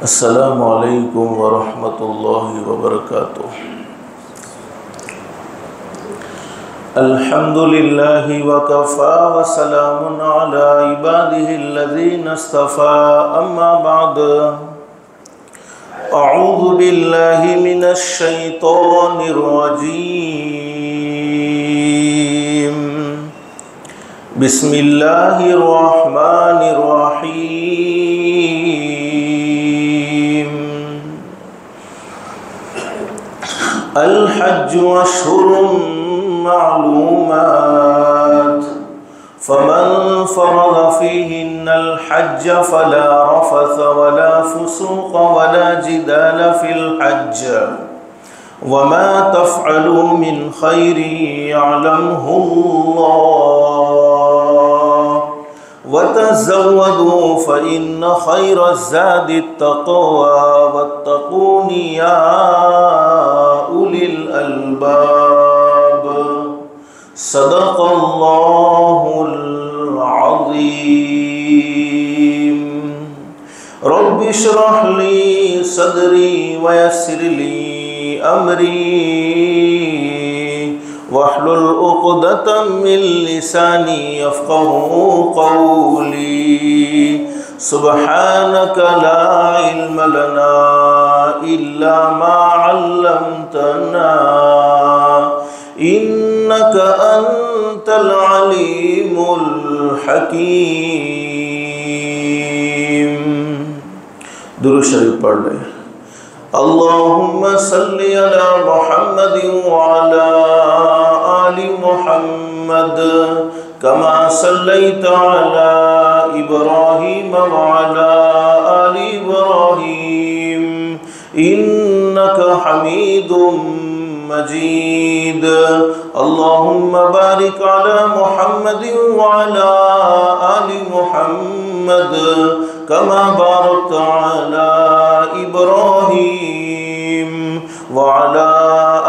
السلام علیکم ورحمۃ اللہ وبرکاتہ۔ الحمد للہ وکفی وسلام علی عبادہ الذین اصطفی، اما بعد اعوذ باللہ من الشیطان الرجیم، بسم اللہ الرحمن الرحیم۔ الحج اشہر معلومات، فمن فرض فيهن الحج فلا رفث ولا فسوق ولا جدال في الحج، وما تفعلوا من خير يعلمه الله، وتزودوا فإن خير الزاد التقوى واتقون يا أولي الألباب۔ صدق اللہ العظیم۔ رب اشرح لی صدری ویسر لی امری واحلل عقدۃ من لسانی یفقهوا قولی۔ سبحانک لا علم لنا الا ما علمتنا انک انت العلیم الحکیم۔ درود شریف پڑھ لیں۔ اللہم صلی علی محمد وعلی آل محمد کما صلیت علی ابراہیم وعلی آل ابراہیم انک حمید مجید۔ اللہم بارک علی محمد وعلی آل محمد کما بارکت علی ابراہیم وعلی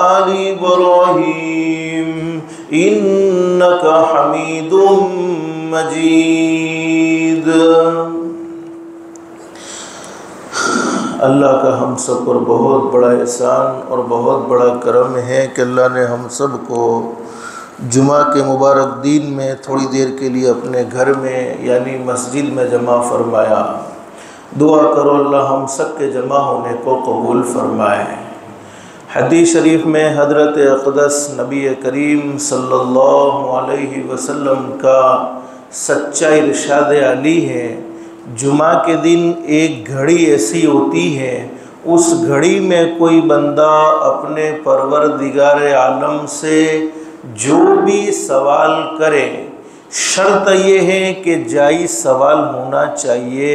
آل ابراہیم انک حمید مجید۔ اللہ کا ہم سب پر بہت بڑا احسان اور بہت بڑا کرم ہے کہ اللہ نے ہم سب کو جمعہ کے مبارک دن میں تھوڑی دیر کے لیے اپنے گھر میں یعنی مسجد میں جمع فرمایا۔ دعا کرو اللہ ہم سب کے جمع ہونے کو قبول فرمائے۔ حدیث شریف میں حضرت اقدس نبی کریم صلی اللہ علیہ وسلم کا سچا ارشاد علی ہے، جمعہ کے دن ایک گھڑی ایسی ہوتی ہے، اس گھڑی میں کوئی بندہ اپنے پروردگار عالم سے جو بھی سوال کرے، شرط یہ ہے کہ جائز سوال ہونا چاہیے،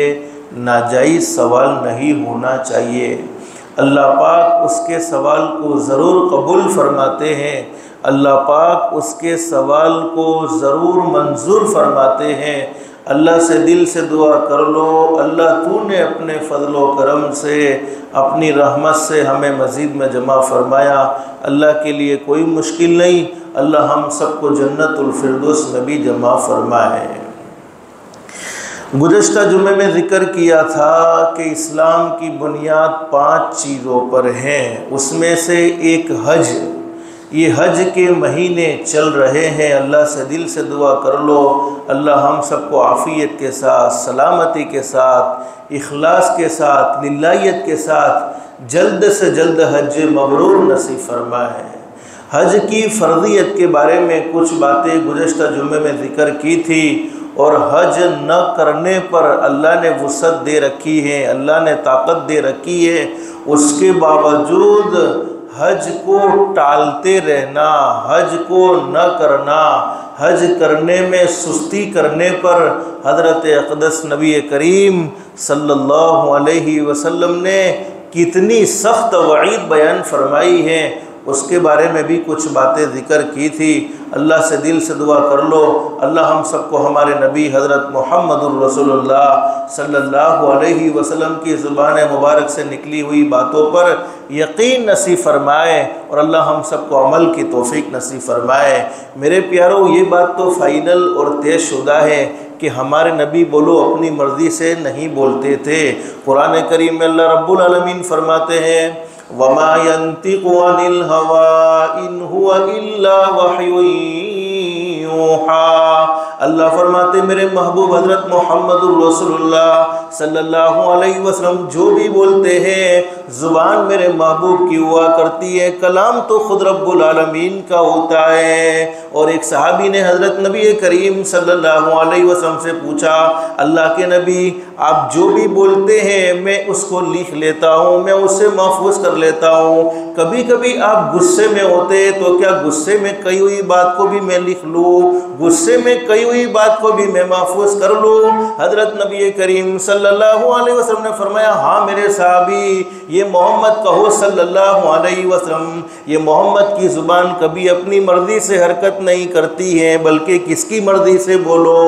ناجائز سوال نہیں ہونا چاہیے۔ اللہ پاک اس کے سوال کو ضرور قبول فرماتے ہیں، اللہ پاک اس کے سوال کو ضرور منظور فرماتے ہیں۔ اللہ سے دل سے دعا کر لو، اللہ تو نے اپنے فضل و کرم سے اپنی رحمت سے ہمیں مزید میں جمع فرمایا۔ اللہ کے لیے کوئی مشکل نہیں، اللہ ہم سب کو جنت الفردوس میں بھی جمع فرمائے۔ گزشتہ جمعے میں ذکر کیا تھا کہ اسلام کی بنیاد 5 چیزوں پر ہیں، اس میں سے ایک حج۔ یہ حج کے مہینے چل رہے ہیں، اللہ سے دل سے دعا کر لو اللہ ہم سب کو عافیت کے ساتھ، سلامتی کے ساتھ، اخلاص کے ساتھ، للہیت کے ساتھ جلد سے جلد حج مبرور نصیب فرمائے۔ حج کی فرضیت کے بارے میں کچھ باتیں گزشتہ جمعے میں ذکر کی تھی، اور حج نہ کرنے پر اللہ نے وسعت دے رکھی ہے، اللہ نے طاقت دے رکھی ہے، اس کے باوجود حج کو ٹالتے رہنا، حج کو نہ کرنا، حج کرنے میں سستی کرنے پر حضرت اقدس نبی کریم صلی اللہ علیہ وسلم نے کتنی سخت وعید بیان فرمائی ہے، اس کے بارے میں بھی کچھ باتیں ذکر کی تھی۔ اللہ سے دل سے دعا کر لو، اللہ ہم سب کو ہمارے نبی حضرت محمد الرسول اللہ صلی اللہ علیہ وسلم کی زبان مبارک سے نکلی ہوئی باتوں پر یقین نصیب فرمائے، اور اللہ ہم سب کو عمل کی توفیق نصیب فرمائے۔ میرے پیارو، یہ بات تو فائنل اور طے شدہ ہے کہ ہمارے نبی بولو اپنی مرضی سے نہیں بولتے تھے۔ قرآن کریم میں اللہ رب العالمین فرماتے ہیں وَمَا يَنْطِقُ عَنِ الْهَوَىٰ إِنْ هُوَ إِلَّا وَحْيٌ يُوحَىٰ۔ اللہ فرماتے میرے محبوب حضرت محمد الرسول اللہ صلی اللہ علیہ وسلم جو بھی بولتے ہیں زبان میرے محبوب کی ہوا کرتی ہے، کلام تو خود رب العالمین کا ہوتا ہے۔ اور ایک صحابی نے حضرت نبی کریم صلی اللہ علیہ وسلم سے پوچھا اللہ کے نبی آپ جو بھی بولتے ہیں میں اس کو لکھ لیتا ہوں، میں اسے محفوظ کر لیتا ہوں، کبھی کبھی آپ غصے میں ہوتے تو کیا غصے میں کہی ہوئی بات کو بھی میں لکھ لوں، غصے میں کہی ہوئی بات کو بھی میں محفوظ کر لوں؟ حضرت نبی کریم صلی اللہ علیہ وسلم نے فرمایا ہاں میرے صحابی، یہ محمد کہو صلی اللہ علیہ وسلم، یہ محمد کی زبان کبھی اپنی مرضی سے حرکت نہیں کرتی ہے، بلکہ کس کی مرضی سے بولو؟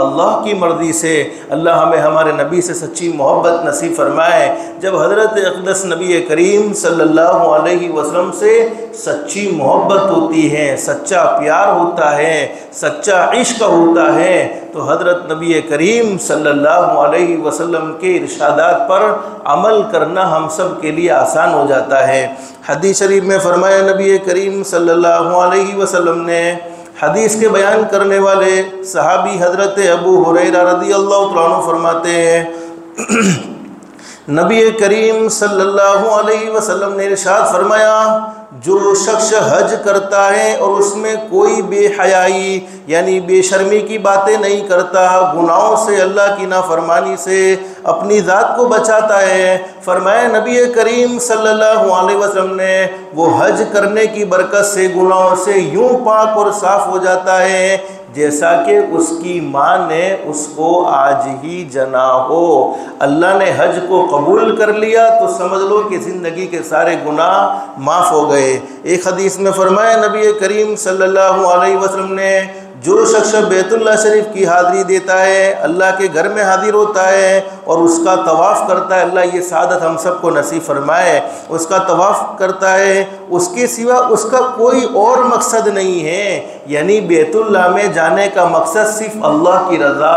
اللہ کی مرضی سے۔ اللہ ہمیں ہمارے نبی سے سچی محبت نصیب فرمائے۔ جب حضرت اقدس نبی کریم صلی اللہ علیہ وسلم سے سچی محبت ہوتی ہے، سچا پیار ہوتا ہے، سچا عشق ہوتا ہے، تو حضرت نبی کریم صلی اللہ علیہ وسلم کے ارشادات پر عمل کرنا ہم سب کے لیے آسان ہو جاتا ہے۔ حدیث شریف میں فرمایا نبی کریم صلی اللہ علیہ وسلم نے، حدیث کے بیان کرنے والے صحابی حضرت ابو ہریرہ رضی اللہ تعالیٰ عنہ فرماتے ہیں نبی کریم صلی اللہ علیہ وسلم نے ارشاد فرمایا جو شخص حج کرتا ہے اور اس میں کوئی بے حیائی یعنی بے شرمی کی باتیں نہیں کرتا، گناہوں سے، اللہ کی نافرمانی سے اپنی ذات کو بچاتا ہے، فرمایا نبی کریم صلی اللہ علیہ وسلم نے وہ حج کرنے کی برکت سے گناہوں سے یوں پاک اور صاف ہو جاتا ہے جیسا کہ اس کی ماں نے اس کو آج ہی جنا ہو۔ اللہ نے حج کو قبول کر لیا تو سمجھ لو کہ زندگی کے سارے گناہ معاف ہو گئے۔ ایک حدیث میں فرمایا نبی کریم صلی اللہ علیہ وسلم نے جو شخص بیت اللہ شریف کی حاضری دیتا ہے، اللہ کے گھر میں حاضر ہوتا ہے اور اس کا طواف کرتا ہے، اللہ یہ سعادت ہم سب کو نصیب فرمائے، اس کا طواف کرتا ہے، اس کے سوا اس کا کوئی اور مقصد نہیں ہے، یعنی بیت اللہ میں جانے کا مقصد صرف اللہ کی رضا،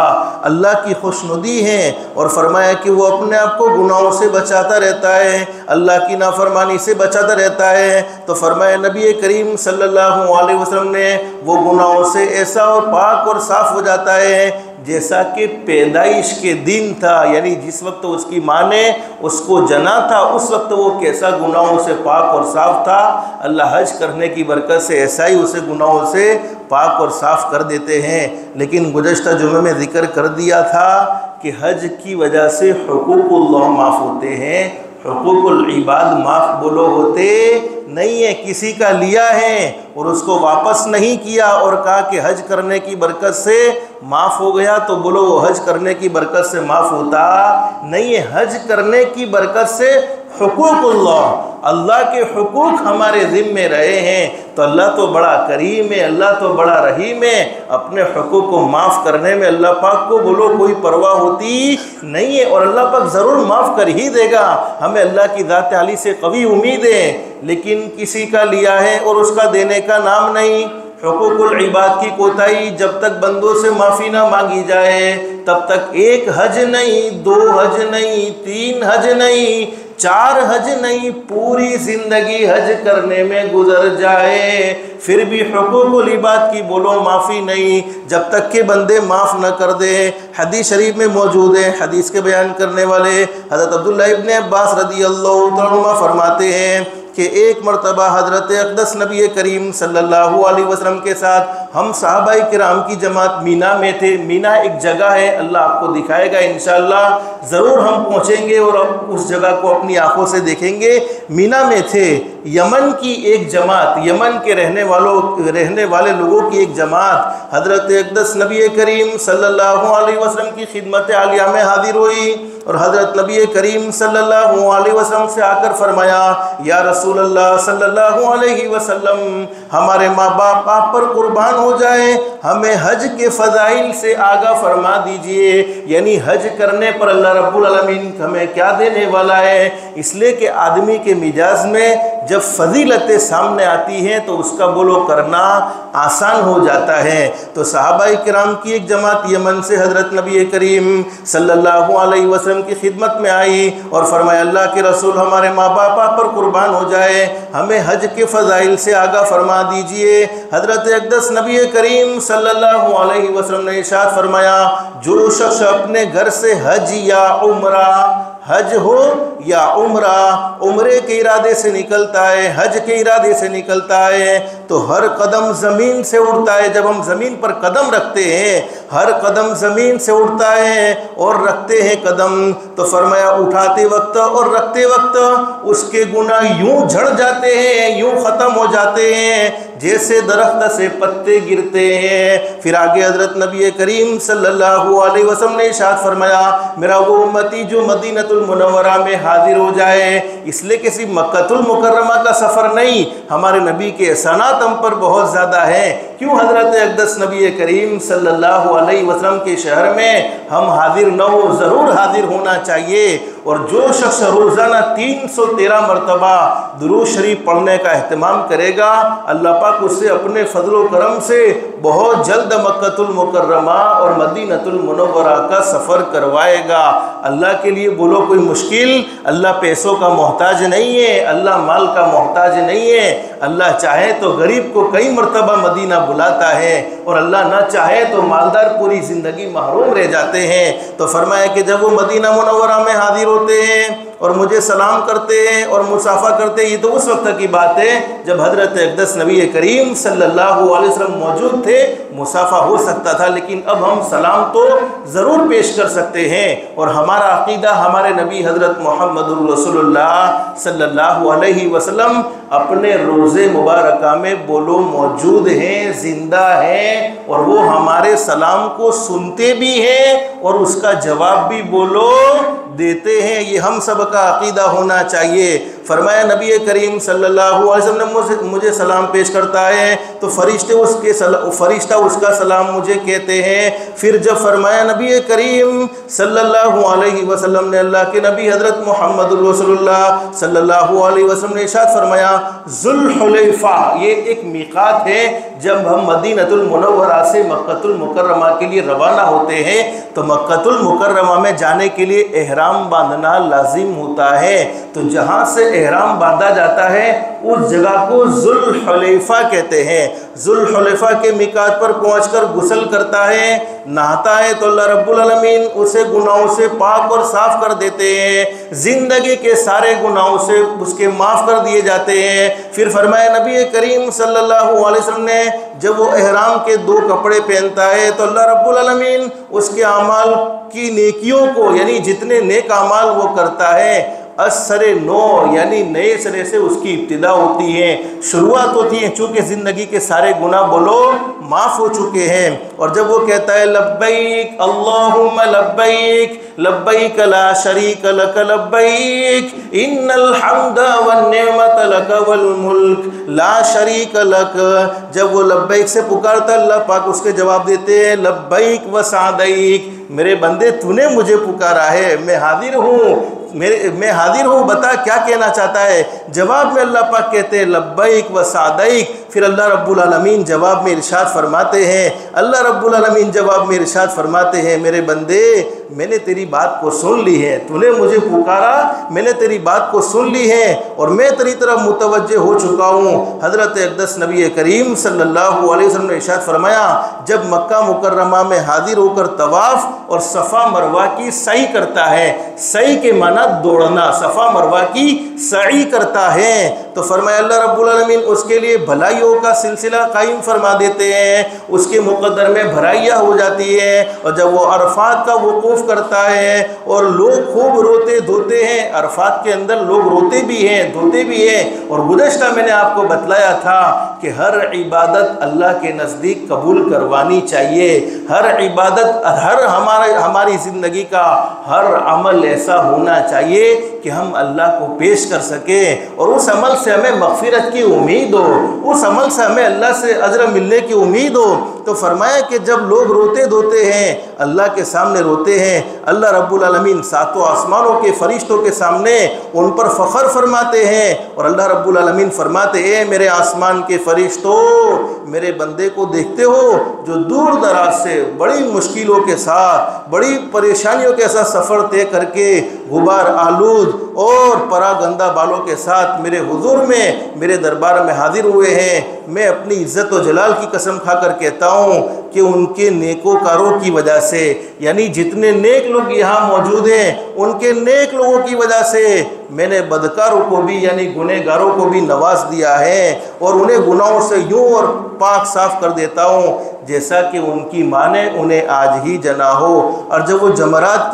اللہ کی خوشنودی ہے، اور فرمایا کہ وہ اپنے آپ کو گناہوں سے بچاتا رہتا ہے، اللہ کی نافرمانی سے بچاتا رہتا ہے، تو فرمایا نبی کریم صلی اللہ علیہ وسلم نے وہ گناہوں سے ایسا اور پاک اور صاف ہو جاتا ہے جیسا کہ پیدائش کے دن تھا، یعنی جس وقت اس کی ماں نے اس کو جنا تھا اس وقت وہ کیسا گناہوں سے پاک اور صاف تھا، اللہ حج کرنے کی برکت سے ایسا ہی اسے گناہوں سے پاک اور صاف کر دیتے ہیں۔ لیکن گزشتہ جمعے میں ذکر کر دیا تھا کہ حج کی وجہ سے حقوق اللہ معاف ہوتے ہیں، حقوق العباد معاف بولو ہوتے نہیں ہے، کسی کا لیا ہے اور اس کو واپس نہیں کیا اور کہا کہ حج کرنے کی برکت سے معاف ہو گیا، تو بولو وہ حج کرنے کی برکت سے معاف ہوتا نہیں ہے۔ حج کرنے کی برکت سے حقوق اللہ کے حقوق ہمارے ذمے رہے ہیں، تو اللہ تو بڑا کریم ہے، اللہ تو بڑا رحیم ہے، اپنے حقوق کو معاف کرنے میں اللہ پاک کو بولو کوئی پرواہ ہوتی نہیں ہے، اور اللہ پاک ضرور معاف کر ہی دے گا، ہمیں اللہ کی ذات عالی سے قوی امید ہے۔ لیکن کسی کا لیا ہے اور اس کا دینے کا نام نہیں۔ حقوق العباد کی کوتاہی جب تک بندوں سے معافی نہ مانگی جائے تب تک ایک حج نہیں، دو حج نہیں، تین حج نہیں، چار حج نہیں، پوری زندگی حج کرنے میں گزر جائے پھر بھی حقوق العباد کی بولو معافی نہیں، جب تک کہ بندے معاف نہ کر دے۔ حدیث شریف میں موجود ہے، حدیث کے بیان کرنے والے حضرت عبداللہ ابن عباس رضی اللہ عنہ فرماتے ہیں کہ ایک مرتبہ حضرت اقدس نبی کریم صلی اللہ علیہ وسلم کے ساتھ ہم صحابہ کرام کی جماعت مینا میں تھے۔ مینا ایک جگہ ہے، اللہ آپ کو دکھائے گا انشاءاللہ، ضرور ہم پہنچیں گے اور اس جگہ کو اپنی آنکھوں سے دیکھیں گے۔ مینا میں تھے، یمن کی ایک جماعت، یمن کے رہنے والے لوگوں کی ایک جماعت حضرت اقدس نبی کریم صلی اللہ علیہ وسلم کی خدمت عالیہ میں حاضر ہوئی اور حضرت نبی کریم صلی اللہ علیہ وسلم سے آ کر فرمایا یا رسول اللہ صلی اللہ علیہ وسلم ہمارے ماں باپ آپ پر قربان ہو جائیں، ہمیں حج کے فضائل سے آگاہ فرما دیجئے، یعنی حج کرنے پر اللہ رب العالمین ہمیں کیا دینے والا ہے۔ اس لیے کہ آدمی کے مزاج میں جب فضیلتیں سامنے آتی ہیں تو اس کا بولو کرنا آسان ہو جاتا ہے۔ تو صحابہ کرام کی ایک جماعت یمن سے حضرت نبی کریم صلی اللہ علیہ وسلم کی خدمت میں آئی اور فرمایا اللہ کے رسول ہمارے ماں باپ آپ پر قربان ہو جائے، ہمیں حج کے فضائل سے آگاہ فرما دیجئے۔ حضرت اقدس نبی کریم صلی اللہ علیہ وسلم نے ارشاد فرمایا جو شخص اپنے گھر سے حج یا عمرہ، حج ہو یا عمرہ، عمرے کے ارادے سے نکلتا ہے، حج کے ارادے سے نکلتا ہے تو ہر قدم زمین سے اڑتا ہے۔ جب ہم زمین پر قدم رکھتے ہیں ہر قدم زمین سے اڑتا ہے اور رکھتے ہیں قدم، تو فرمایا اٹھاتے وقت اور رکھتے وقت اس کے گناہ یوں جھڑ جاتے ہیں، یوں ختم ہو جاتے ہیں جیسے درخت سے پتے گرتے ہیں۔ پھر آگے حضرت نبی کریم صلی اللہ علیہ وسلم نے ارشاد فرمایا میرا وہ امتی جو مدینہ المنورہ میں حاضر ہو جائے، اس لیے کسی مکہ المکرمہ کا سفر نہیں، ہمارے نبی کے احسانات ہم پر بہت زیادہ ہیں۔ کیوں حضرت اقدس نبی کریم صلی اللہ علیہ وسلم کے شہر میں ہم حاضر نہ ہو، ضرور حاضر ہونا چاہیے۔ اور جو شخص روزانہ 313 مرتبہ درود شریف پڑھنے کا اہتمام کرے گا اللہ پاک اس سے اپنے فضل و کرم سے بہت جلد مکہ المکرمہ اور مدینہ المنورہ کا سفر کروائے گا۔ اللہ کے لیے بولو کوئی مشکل، اللہ پیسوں کا محتاج نہیں ہے، اللہ مال کا محتاج نہیں ہے۔ اللہ چاہے تو غریب کو کئی مرتبہ مدینہ بلاتا ہے اور اللہ نہ چاہے تو مالدار پوری زندگی محروم رہ جاتے ہیں۔ تو فرمایا کہ جب وہ مدینہ منورہ میں حاضر ہوتے ہیں اور مجھے سلام کرتے ہیں اور مصافحہ کرتے ہیں، یہ تو اس وقت کی بات ہے جب حضرت اقدس نبی کریم صلی اللہ علیہ وسلم موجود تھے، مصافحہ ہو سکتا تھا، لیکن اب ہم سلام تو ضرور پیش کر سکتے ہیں۔ اور ہمارا عقیدہ ہمارے نبی حضرت محمد رسول اللہ صلی اللہ علیہ وسلم اپنے روزے مبارکہ میں بولو موجود ہیں، زندہ ہیں، اور وہ ہمارے سلام کو سنتے بھی ہیں اور اس کا جواب بھی بولو دیتے ہیں۔ یہ ہم سب کا عقیدہ ہونا چاہیے۔ فرمایا نبی کریم صلی اللہ علیہ وسلم نے مجھے سلام پیش کرتا ہے تو فرشتہ اس کا سلام مجھے کہتے ہیں۔ پھر جب فرمایا نبی کریم صلی اللہ علیہ وسلم نے اللہ کے نبی حضرت محمد رسول اللہ صلی اللہ علیہ وسلم نے ارشاد فرمایا ذوالحلیفہ، یہ ایک میقات ہے۔ جب ہم مدینہ المنورہ سے مکہ المکرمہ کے لیے روانہ ہوتے ہیں تو مکہ المکرمہ میں جانے کے لیے احرام باندھنا لازم ہوتا ہے۔ تو جہاں سے احرام باندھا جاتا ہے اس جگہ کو ذوالحلیفہ کہتے ہیں۔ ذوالحلیفہ کے میقات پر پہنچ کر غسل کرتا ہے، نہاتا ہے تو اللہ رب العالمین اسے گناہوں سے پاک اور صاف کر دیتے ہیں، زندگی کے سارے گناہوں سے اس کے معاف کر دیے جاتے ہیں۔ پھر فرمایا نبی کریم صلی اللہ علیہ وسلم نے جب وہ احرام کے 2 کپڑے پہنتا ہے تو اللہ رب العالمین اس کے اعمال کی نیکیوں کو، یعنی جتنے نیک اعمال وہ کرتا ہے، اثر نو یعنی نئے سرے سے اس کی ابتدا ہوتی ہے، شروعات ہوتی ہے، چونکہ زندگی کے سارے گناہ بولو معاف ہو چکے ہیں۔ اور جب وہ کہتا ہے لبیک اللہم لبیک لبیک لا شریک لک لبیک ان الحمد والنعمت لک والملک لا شریک لک، جب وہ لبیک سے پکارتا ہے اللہ پاک اس کے جواب دیتے ہیں لبیک و سعدیک، میرے بندے تو نے مجھے پکارا ہے، میں حاضر ہوں، بتا کیا کہنا چاہتا ہے۔ جواب میں اللہ پاک کہتے ہیں لبیک و سعدیک۔ پھر اللہ رب العالمین جواب میں ارشاد فرماتے ہیں، اللہ رب العالمین جواب میں ارشاد فرماتے ہیں میرے بندے میں نے تیری بات کو سن لی ہے، تو نے مجھے پکارا، میں نے تیری بات کو سن لی ہے اور میں تیری طرف متوجہ ہو چکا ہوں۔ حضرت اقدس نبی کریم صلی اللہ علیہ وسلم نے ارشاد فرمایا جب مکہ مکرمہ میں حاضر ہو کر طواف اور صفا مروہ کی سعی کرتا ہے، سعی کے معنی دوڑنا، صفا مروہ کی سعی کرتا ہے، تو فرمایا اللہ رب العالمین اس کے لیے بھلائیوں کا سلسلہ قائم فرما دیتے ہیں، اس کے مقدر میں بھلائیاں ہو جاتی ہیں۔ اور جب وہ عرفات کا وقوف کرتا ہے اور لوگ خوب روتے دھوتے ہیں، عرفات کے اندر لوگ روتے بھی ہیں دھوتے بھی ہیں، اور گزشتہ میں نے آپ کو بتلایا تھا کہ ہر عبادت اللہ کے نزدیک قبول کروانی چاہیے، ہر عبادت، ہماری زندگی کا ہر عمل ایسا ہونا چاہیے کہ ہم اللہ کو پیش کر سکیں اور اس عمل سے ہمیں مغفرت کی امید ہو، اس عمل سے ہمیں اللہ سے اجر ملنے کی امید ہو۔ تو فرمایا کہ جب لوگ روتے دھوتے ہیں، اللہ کے سامنے روتے ہیں، اللہ رب العالمین ساتوں آسمانوں کے فرشتوں کے سامنے ان پر فخر فرماتے ہیں، اور اللہ رب العالمین فرماتے اے میرے آسمان کے فرشتوں، میرے بندے کو دیکھتے ہو جو دور دراز سے بڑی مشکلوں کے ساتھ، بڑی پریشانیوں کے ساتھ سفر طے کر کے غبار آلود اور پراگندہ بالوں کے ساتھ میرے حضور میں، میرے دربار میں حاضر ہوئے ہیں۔ میں اپنی عزت و جلال کی قسم کھا کر کہتا ہوں کہ ان کے نیکوکاروں کی وجہ سے، یعنی جتنے نیک لوگ یہاں موجود ہیں ان کے نیک لوگوں کی وجہ سے میں نے بدکاروں کو بھی یعنی گنہگاروں کو بھی نواز دیا ہے، اور انہیں گناہوں سے یوں اور پاک صاف کر دیتا ہوں جیسا کہ ان کی ماں نے انہیں آج ہی جنا ہو۔ اور جب وہ جمرات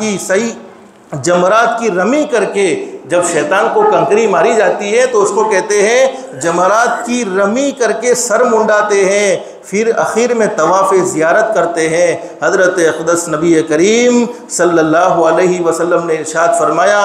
کی رمی کر کے جب شیطان کو کنکری ماری جاتی ہے تو اس کو کہتے ہیں جمرات کی رمی کر کے سر منڈاتے ہیں، پھر اخیر میں طواف زیارت کرتے ہیں۔ حضرت اقدس نبی کریم صلی اللہ علیہ وسلم نے ارشاد فرمایا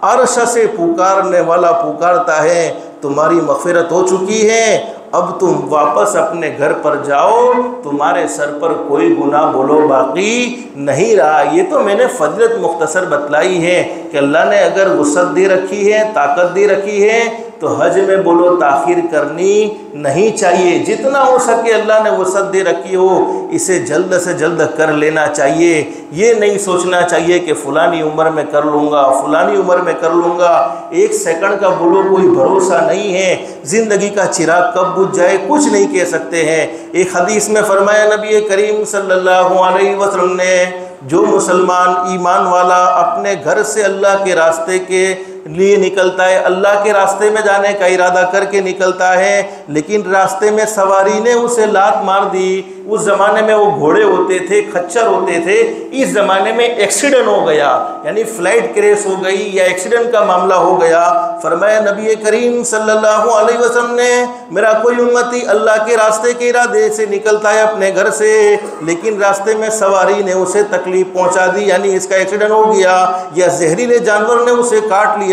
عرش سے پکارنے والا پکارتا ہے تمہاری مغفرت ہو چکی ہے، اب تم واپس اپنے گھر پر جاؤ، تمہارے سر پر کوئی گناہ بولو باقی نہیں رہا۔ یہ تو میں نے فضیلت مختصر بتلائی ہے کہ اللہ نے اگر وسعت دے رکھی ہے، طاقت دے رکھی ہے تو حج میں بولو تاخیر کرنی نہیں چاہیے، جتنا ہو سکے اللہ نے وسعت دے رکھی ہو اسے جلد سے جلد کر لینا چاہیے۔ یہ نہیں سوچنا چاہیے کہ فلانی عمر میں کر لوں گا، فلانی عمر میں کر لوں گا، ایک سیکنڈ کا بولو کوئی بھروسہ نہیں ہے، زندگی کا چراغ کب بجھ جائے کچھ نہیں کہہ سکتے ہیں۔ ایک حدیث میں فرمایا نبی کریم صلی اللہ علیہ وسلم نے جو مسلمان ایمان والا اپنے گھر سے اللہ کے راستے کے لیے نکلتا ہے، اللہ کے راستے میں جانے کا ارادہ کر کے نکلتا ہے، لیکن راستے میں سواری نے اسے لات مار دی، اس زمانے میں وہ گھوڑے ہوتے تھے، کھچر ہوتے تھے، اس زمانے میں ایکسیڈنٹ ہو گیا، یعنی فلائٹ کریش ہو گئی یا ایکسیڈنٹ کا معاملہ ہو گیا۔ فرمایا نبی کریم صلی اللہ علیہ وسلم نے میرا کوئی امتی اللہ کے راستے کے ارادے سے نکلتا ہے اپنے گھر سے، لیکن راستے میں سواری نے اسے تکلیف پہنچا دی، یعنی اس کا ایکسیڈنٹ ہو گیا یا زہریلے جانور نے اسے کاٹ لیا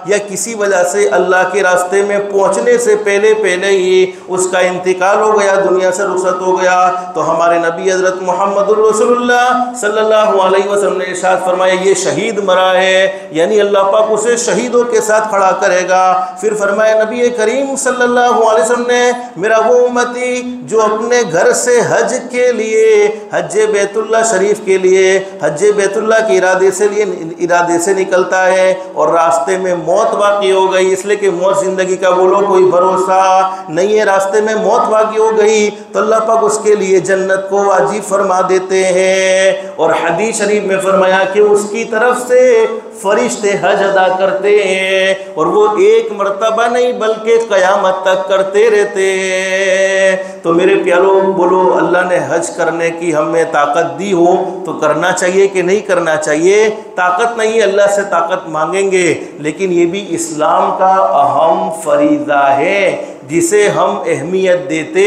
یا کسی وجہ سے اللہ کے راستے میں پہنچنے سے پہلے ہی اس کا انتقال ہو گیا، دنیا سے رخصت ہو گیا، تو ہمارے نبی حضرت محمد رسول اللہ صلی اللہ علیہ وسلم نے ارشاد فرمایا یہ شہید مرا ہے، یعنی اللہ پاک اسے شہیدوں کے ساتھ کھڑا کرے گا۔ پھر فرمایا نبی کریم صلی اللہ علیہ وسلم نے میرا وہ امتی جو اپنے گھر سے حج کے لیے، حج بیت اللہ شریف کے لیے، حج بیت اللہ کے ارادے سے نکلتا ہے اور راستے میں موت واقع ہو گئی، اس لیے کہ موت زندگی کا بولو کوئی بھروسہ نہیں ہے، راستے میں موت واقع ہو گئی تو اللہ پاک اس کے لیے جنت کو واجب فرما دیتے ہیں، اور حدیث شریف میں فرمایا کہ اس کی طرف سے فرشتے حج ادا کرتے ہیں، اور وہ ایک مرتبہ نہیں بلکہ قیامت تک کرتے رہتے ہیں۔ تو میرے پیاروں بولو اللہ نے حج کرنے کی ہمیں طاقت دی ہو تو کرنا چاہیے کہ نہیں کرنا چاہیے؟ طاقت نہیں، اللہ سے طاقت مانگیں گے، لیکن یہ بھی اسلام کا اہم فریضہ ہے جسے ہم اہمیت دیتے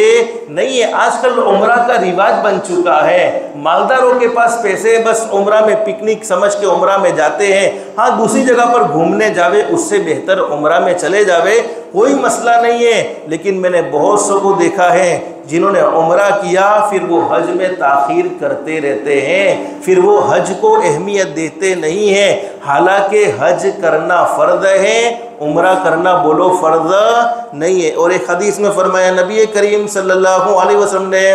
نہیں ہے۔ آج کل عمرہ کا رواج بن چکا ہے، مالداروں کے پاس پیسے بس عمرہ میں پکنک سمجھ کے عمرہ میں جاتے ہیں، ہاں دوسری جگہ پر گھومنے جاوے اس سے بہتر عمرہ میں چلے جاوے، کوئی مسئلہ نہیں ہے، لیکن میں نے بہت سو کو دیکھا ہے جنہوں نے عمرہ کیا پھر وہ حج میں تاخیر کرتے رہتے ہیں، پھر وہ حج کو اہمیت دیتے نہیں ہیں، حالانکہ حج کرنا فرض ہے، عمرہ کرنا بولو فرض نہیں ہے۔ اور ایک حدیث میں فرمایا نبی کریم صلی اللہ علیہ وسلم نے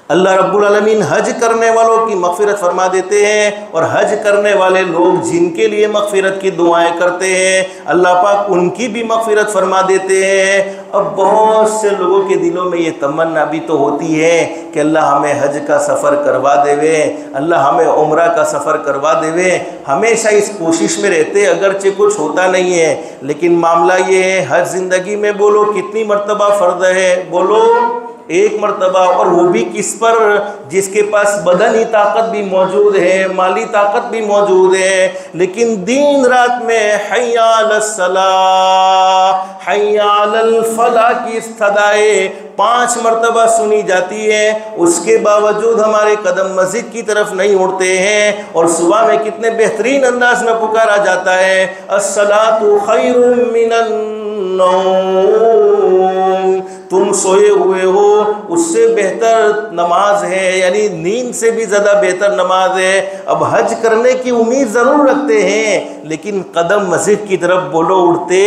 اللہ رب العالمین حج کرنے والوں کی مغفرت فرما دیتے ہیں، اور حج کرنے والے لوگ جن کے لیے مغفرت کی دعائیں کرتے ہیں اللہ پاک ان کی بھی مغفرت فرما دیتے ہیں۔ اب بہت سے لوگوں کے دلوں میں یہ تمنا بھی تو ہوتی ہے کہ اللہ ہمیں حج کا سفر کروا دے، اللہ ہمیں عمرہ کا سفر کروا دے، ہمیشہ اس کوشش میں رہتے اگرچہ کچھ ہوتا نہیں ہے، لیکن معاملہ یہ ہے حج زندگی میں بولو کتنی مرتبہ فرض ہے؟ بولو ایک مرتبہ، اور وہ بھی کس پر؟ جس کے پاس بدنی طاقت بھی موجود ہے، مالی طاقت بھی موجود ہے، لیکن دن رات میں حی علی الصلاۃ حی علی الفلاح کی صدائیں 5 مرتبہ سنی جاتی ہے، اس کے باوجود ہمارے قدم مسجد کی طرف نہیں اڑتے ہیں۔ اور صبح میں کتنے بہترین انداز میں پکارا جاتا ہے، الصلاۃ خیر من النوم، تم سوئے ہوئے ہو اس سے بہتر نماز ہے، یعنی نیند سے بھی زیادہ بہتر نماز ہے۔ اب حج کرنے کی امید ضرور رکھتے ہیں، لیکن قدم مسجد کی طرف بولو اڑتے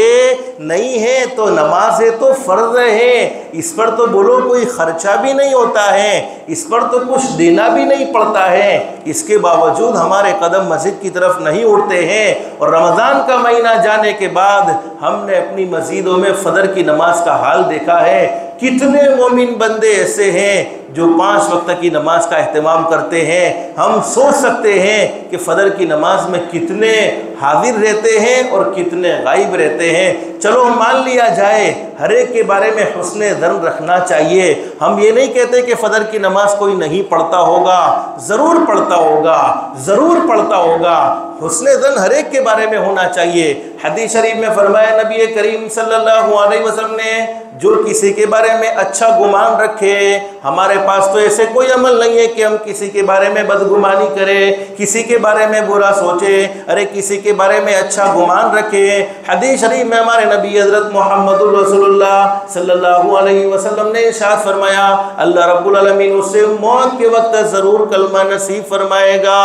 نہیں ہیں، تو نماز ہے تو فرض ہے، اس پر تو بولو کوئی خرچہ بھی نہیں ہوتا ہے، اس پر تو کچھ دینا بھی نہیں پڑتا ہے، اس کے باوجود ہمارے قدم مسجد کی طرف نہیں اڑتے ہیں۔ اور رمضان کا مہینہ جانے کے بعد ہم نے اپنی مسجدوں میں فجر کی نماز کا حال دیکھا ہے، کتنے مومن بندے ایسے ہیں جو 5 وقت کی نماز کا اہتمام کرتے ہیں۔ ہم سوچ سکتے ہیں کہ فجر کی نماز میں کتنے حاضر رہتے ہیں اور کتنے غائب رہتے ہیں۔ چلو مان لیا جائے، ہر ایک کے بارے میں حسن ظن رکھنا چاہیے۔ ہم یہ نہیں کہتے کہ فجر کی نماز کوئی نہیں پڑھتا ہوگا، ضرور پڑھتا ہوگا، ضرور پڑھتا ہوگا۔ حسن ظن ہر ایک کے بارے میں ہونا چاہیے۔ حدیث شریف میں فرمایا نبی کریم صلی اللہ علیہ وسلم نے، جو کسی کے بارے میں اچھا گمان رکھے، ہمارے پاس تو ایسے کوئی عمل نہیں ہے کہ ہم کسی کے بارے میں بدگمانی کریں، کسی کے بارے میں برا سوچیں، ارے کسی کے بارے میں اچھا گمان رکھیں۔ حدیث شریف میں ہمارے نبی حضرت محمد رسول اللہ صلی اللہ علیہ وسلم نے ارشاد فرمایا، اللہ رب العالمین اسے موت کے وقت ضرور کلمہ نصیب فرمائے گا۔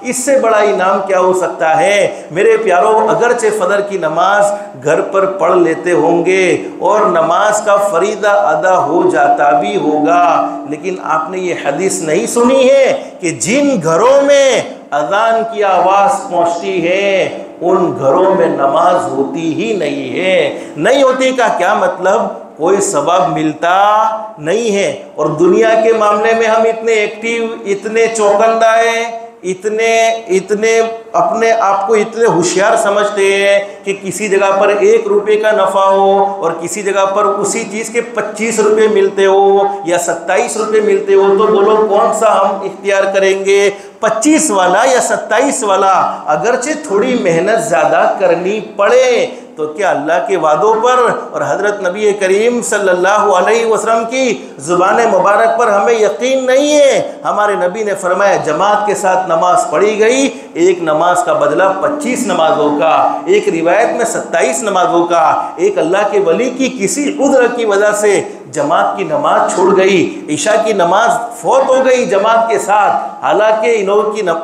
اس سے بڑا انعام کیا ہو سکتا ہے؟ میرے پیاروں، اگرچہ فجر کی نماز گھر پر پڑھ لیتے ہوں گے اور نماز کا فریضہ ادا ہو جاتا بھی ہوگا، لیکن آپ نے یہ حدیث نہیں سنی ہے کہ جن گھروں میں اذان کی آواز پہنچتی ہے ان گھروں میں نماز ہوتی ہی نہیں ہے۔ نہیں ہوتی کا کیا مطلب؟ کوئی ثواب ملتا نہیں ہے۔ اور دنیا کے معاملے میں ہم اتنے ایکٹیو، اتنے چوکندہ ہیں، اتنے اپنے آپ کو اتنے ہوشیار سمجھتے ہیں کہ کسی جگہ پر 1 روپے کا نفع ہو اور کسی جگہ پر اسی چیز کے 25 روپے ملتے ہو یا 27 روپے ملتے ہو، تو بولو کون سا ہم اختیار کریں گے، 25 والا یا 27 والا؟ اگرچہ تھوڑی محنت زیادہ کرنی پڑے، تو کیا اللہ کے وعدوں پر اور حضرت نبی کریم صلی اللہ علیہ وسلم کی زبان مبارک پر ہمیں یقین نہیں ہے؟ ہمارے نبی نے فرمایا جماعت کے ساتھ نماز پڑھی گئی، ایک نماز کا بدلہ 25 نمازوں کا، ایک روایت میں 27 نمازوں کا۔ ایک اللہ کے ولی کی کسی عذر کی وجہ سے جماعت کی نماز چھوڑ گئی، عشاء کی نماز فوت ہو گئی جماعت کے ساتھ، حالانکہ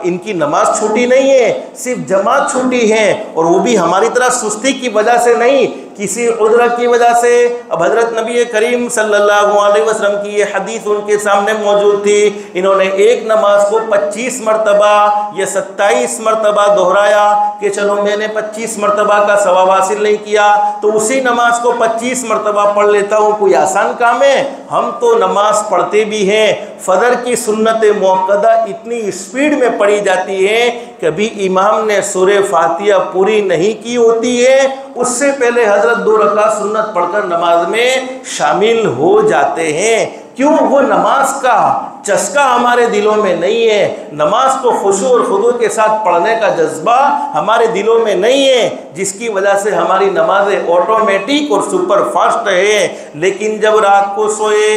ان کی نماز چھوٹی نہیں ہے، صرف جماعت چھوٹی ہے، اور وہ بھی ہماری طرح سستی کی وجہ سے نہیں، کسی عذر کی وجہ سے۔ اب حضرت نبی کریم صلی اللہ علیہ وسلم کی یہ حدیث ان کے سامنے موجود تھی، انہوں نے ایک نماز کو 25 مرتبہ یا 27 مرتبہ دہرایا کہ چلو میں نے 25 مرتبہ کا ثواب حاصل نہیں کیا تو اسی نماز کو 25 مرتبہ پڑھ لیتا ہوں، کوئی آسان کام ہے؟ ہم تو نماز پڑھتے بھی ہیں، فجر کی سنت موقدہ اتنی اسپیڈ میں پڑھی جاتی ہے، کبھی امام نے سورہ فاتحہ پوری نہیں کی ہوتی ہے، اس سے پہلے حضرت 2 رکعت سنت پڑھ کر نماز میں شامل ہو جاتے ہیں۔ کیوں؟ وہ نماز کا چسکا ہمارے دلوں میں نہیں ہے، نماز کو خشوع اور خضوع کے ساتھ پڑھنے کا جذبہ ہمارے دلوں میں نہیں ہے، جس کی وجہ سے ہماری نمازیں آٹومیٹک اور سپر فاسٹ ہے۔ لیکن جب رات کو سوئے،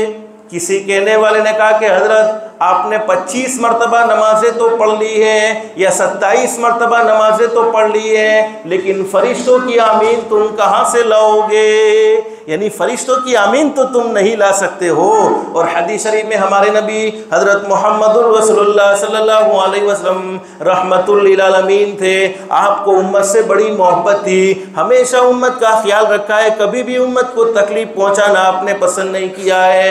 کسی کہنے والے نے کہا کہ حضرت آپ نے 25 مرتبہ نمازیں تو پڑھ لی ہے یا 27 مرتبہ نمازیں تو پڑھ لی ہے، لیکن فرشتوں کی آمین تم کہاں سے لاؤ گے؟ یعنی فرشتوں کی آمین تو تم نہیں لا سکتے ہو۔ اور حدیث شریف میں ہمارے نبی حضرت محمد رسول اللہ صلی اللہ علیہ وسلم رحمت للعالمین تھے، آپ کو امت سے بڑی محبت تھی، ہمیشہ امت کا خیال رکھا ہے، کبھی بھی امت کو تکلیف پہنچانا آپ نے پسند نہیں کیا ہے،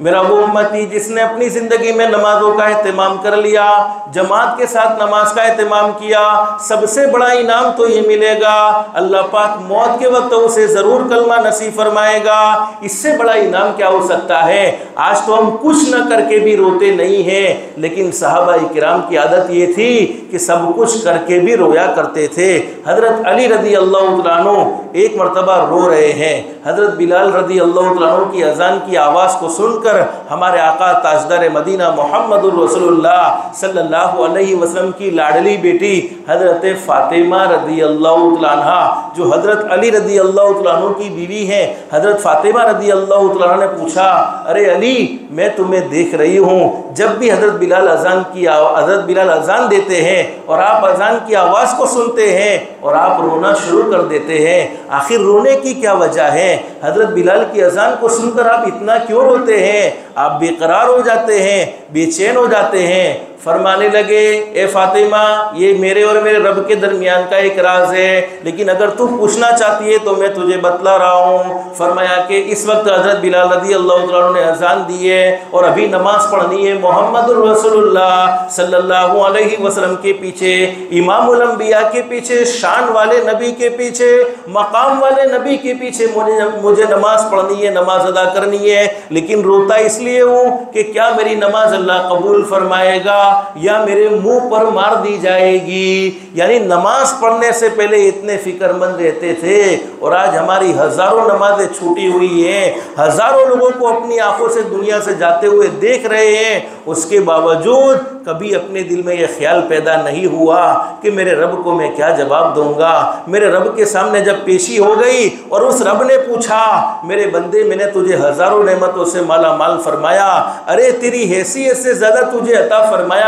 میرا وہ امتی جس نے اپنی زندگی میں نمازوں کا اہتمام کر لیا، جماعت کے ساتھ نماز کا اہتمام کیا، سب سے بڑا انعام تو یہ ملے گا، اللہ پاک موت کے وقت اسے ضرور کلمہ نصیب فرمائے گا۔ اس سے بڑا انعام کیا ہو سکتا ہے؟ آج تو ہم کچھ نہ کر کے بھی روتے نہیں ہیں، لیکن صحابہ کرام کی عادت یہ تھی کہ سب کچھ کر کے بھی رویا کرتے تھے۔ حضرت علی رضی اللہ تعالیٰ عنہ ایک مرتبہ رو رہے ہیں، حضرت بلال رضی اللہ تعالیٰ عنہ کی اذان کی آواز کو سن کر ہمارے آقا تاجدار مدینہ محمد الرسول اللہ صلی اللہ علیہ وسلم کی لاڈلی بیٹی حضرت فاطمہ رضی اللہ تعالیٰ عنہ، جو حضرت علی رضی اللہ تعالیٰ عنہ کی بیوی ہیں، حضرت فاطمہ رضی اللہ تعالیٰ عنہ نے پوچھا، ارے علی میں تمہیں دیکھ رہی ہوں، جب بھی حضرت بلال اذان دیتے ہیں اور آپ اذان کی آواز کو سنتے ہیں اور آپ رونا شروع کر دیتے ہیں، آخر رونے کی کیا وجہ ہے؟ حضرت بلال کی اذان کو سن کر آپ اتنا کیوں روتے ہیں؟ آپ بے قرار ہو جاتے ہیں، بے چین ہو جاتے ہیں۔ فرمانے لگے، اے فاطمہ یہ میرے اور میرے رب کے درمیان کا ایک راز ہے، لیکن اگر تو پوچھنا چاہتی ہے تو میں تجھے بتلا رہا ہوں۔ فرمایا کہ اس وقت حضرت بلال رضی اللہ تعالیٰ عنہ نے اذان دی ہے اور ابھی نماز پڑھنی ہے محمد الرسول اللہ صلی اللہ علیہ وسلم کے پیچھے، امام الانبیاء کے پیچھے، شان والے نبی کے پیچھے، مقام والے نبی کے پیچھے مجھے نماز پڑھنی ہے، نماز ادا کرنی ہے، لیکن روتا اس لیے ہوں کہ کیا میری نماز اللہ قبول فرمائے گا یا میرے منہ پر مار دی جائے گی۔ یعنی نماز پڑھنے سے پہلے اتنے فکر مند رہتے تھے، اور آج ہماری ہزاروں نمازیں چھوٹی ہوئی ہیں، ہزاروں لوگوں کو اپنی آنکھوں سے دنیا سے جاتے ہوئے دیکھ رہے ہیں، اس کے باوجود کبھی اپنے دل میں یہ خیال پیدا نہیں ہوا کہ میرے رب کو میں کیا جواب دوں گا۔ میرے رب کے سامنے جب پیشی ہو گئی اور اس رب نے پوچھا، میرے بندے میں نے تجھے ہزاروں نعمتوں سے مالا مال فرمایا، ارے تیری حیثیت سے زیادہ تجھے عطا فرمایا،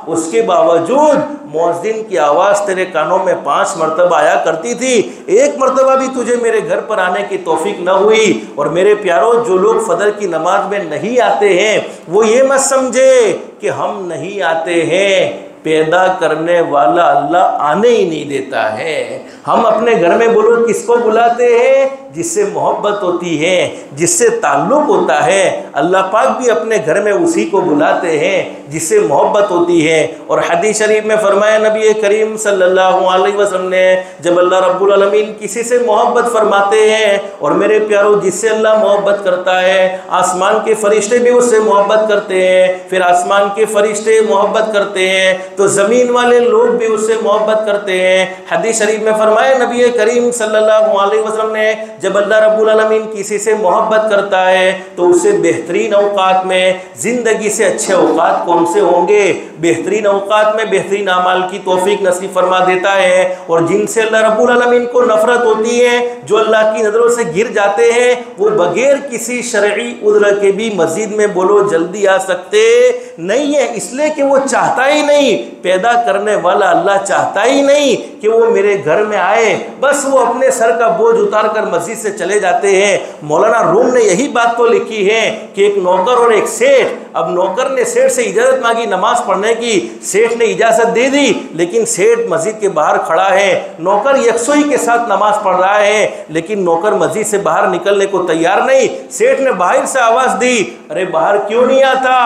اس کے باوجود مؤذن کی آواز تیرے کانوں میں 5 مرتبہ آیا کرتی تھی، ایک مرتبہ بھی تجھے میرے گھر پر آنے کی توفیق نہ ہوئی۔ اور میرے پیاروں، جو لوگ فجر کی نماز میں نہیں آتے ہیں وہ یہ مت سمجھے کہ ہم نہیں آتے ہیں، پیدا کرنے والا اللہ آنے ہی نہیں دیتا ہے۔ ہم اپنے گھر میں بولو کس کو بلاتے ہیں؟ جس سے محبت ہوتی ہے، جس سے تعلق ہوتا ہے۔ اللہ پاک بھی اپنے گھر میں اسی کو بلاتے ہیں جس سے محبت ہوتی ہے۔ اور حدیث شریف میں فرمایا نبی کریم صلی اللہ علیہ وسلم نے، جب اللہ رب العالمین کسی سے محبت فرماتے ہیں، اور میرے پیاروں جس سے اللہ محبت کرتا ہے، آسمان کے فرشتے بھی اس سے محبت کرتے ہیں، پھر آسمان کے فرشتے محبت کرتے ہیں تو زمین والے لوگ بھی اس سے محبت کرتے ہیں۔ حدیث شریف میں فرمایا نبی کریم صلی اللہ علیہ وسلم نے، جب اللہ رب العالمین کسی سے محبت کرتا ہے تو اسے بہترین اوقات میں، زندگی سے اچھے اوقات کون سے ہوں گے، بہترین اوقات میں بہترین اعمال کی توفیق نصیب فرما دیتا ہے۔ اور جن سے اللہ رب العالمین کو نفرت ہوتی ہے، جو اللہ کی نظروں سے گر جاتے ہیں، وہ بغیر کسی شرعی عذر کے بھی مسجد میں بولو جلدی آ سکتے نہیں ہے، اس لیے کہ وہ چاہتا ہی نہیں، پیدا کرنے والا اللہ چاہتا ہی نہیں کہ وہ میرے گھر میں آئے، بس وہ اپنے سر کا بوجھ اتار کر مسجد سے چلے جاتے ہیں۔ مولانا روم نے یہی بات تو لکھی ہے کہ ایک نوکر اور ایک سیٹھ، اب نوکر نے سیٹھ سے اجازت مانگی نماز پڑھنے کی، سیٹھ نے اجازت دے دی، لیکن سیٹھ مسجد کے باہر کھڑا ہے، نوکر یکسوئی کے ساتھ نماز پڑھ رہا ہے، لیکن نوکر مسجد سے باہر نکلنے کو تیار نہیں۔ سیٹھ نے باہر سے آواز دی، ارے باہر کیوں نہیں آتا؟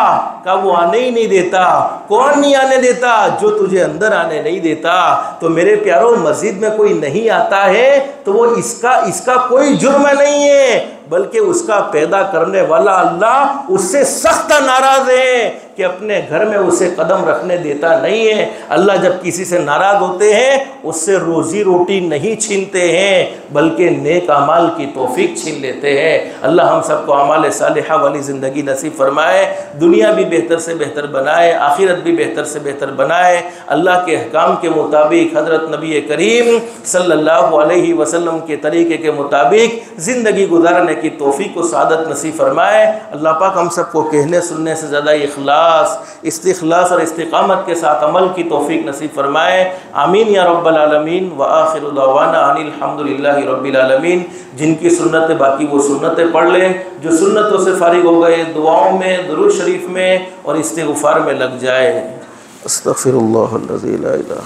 کہا وہ آنے ہی نہیں دیتا۔ کون نہیں آنے دیتا؟ جو تجھے اندر آنے نہیں دیتا۔ تو میرے پیاروں، مسجد میں کوئی نہیں آتا ہے تو وہ اس کا کوئی جرم نہیں ہے، بلکہ اس کا پیدا کرنے والا اللہ اس سے سخت ناراض ہے کہ اپنے گھر میں اسے قدم رکھنے دیتا نہیں ہے۔ اللہ جب کسی سے ناراض ہوتے ہیں اس سے روزی روٹی نہیں چھینتے ہیں، بلکہ نیک اعمال کی توفیق چھین لیتے ہیں۔ اللہ ہم سب کو اعمال صالحہ والی زندگی نصیب فرمائے، دنیا بھی بہتر سے بہتر بنائے، آخرت بھی بہتر سے بہتر بنائے۔ اللہ کے احکام کے مطابق، حضرت نبی کریم صلی اللہ علیہ وسلم کے طریقے کے مطابق زندگی گزارنے کی توفیق و سعادت نصیب فرمائے۔ اللہ پاک ہم سب کو کہنے سننے سے زیادہ استخلاص اور استقامت کے ساتھ عمل کی توفیق نصیب فرمائے۔ آمین یا رب العالمین۔ وآخر دعوانا ان الحمدللہ رب العالمین۔ جن کی سنتیں باقی وہ سنتیں پڑھ لیں، جو سنتوں سے فارغ ہو گئے دعاؤں میں، درود شریف میں اور استغفار میں لگ جائے۔ استغفر اللہ الذی لا الہ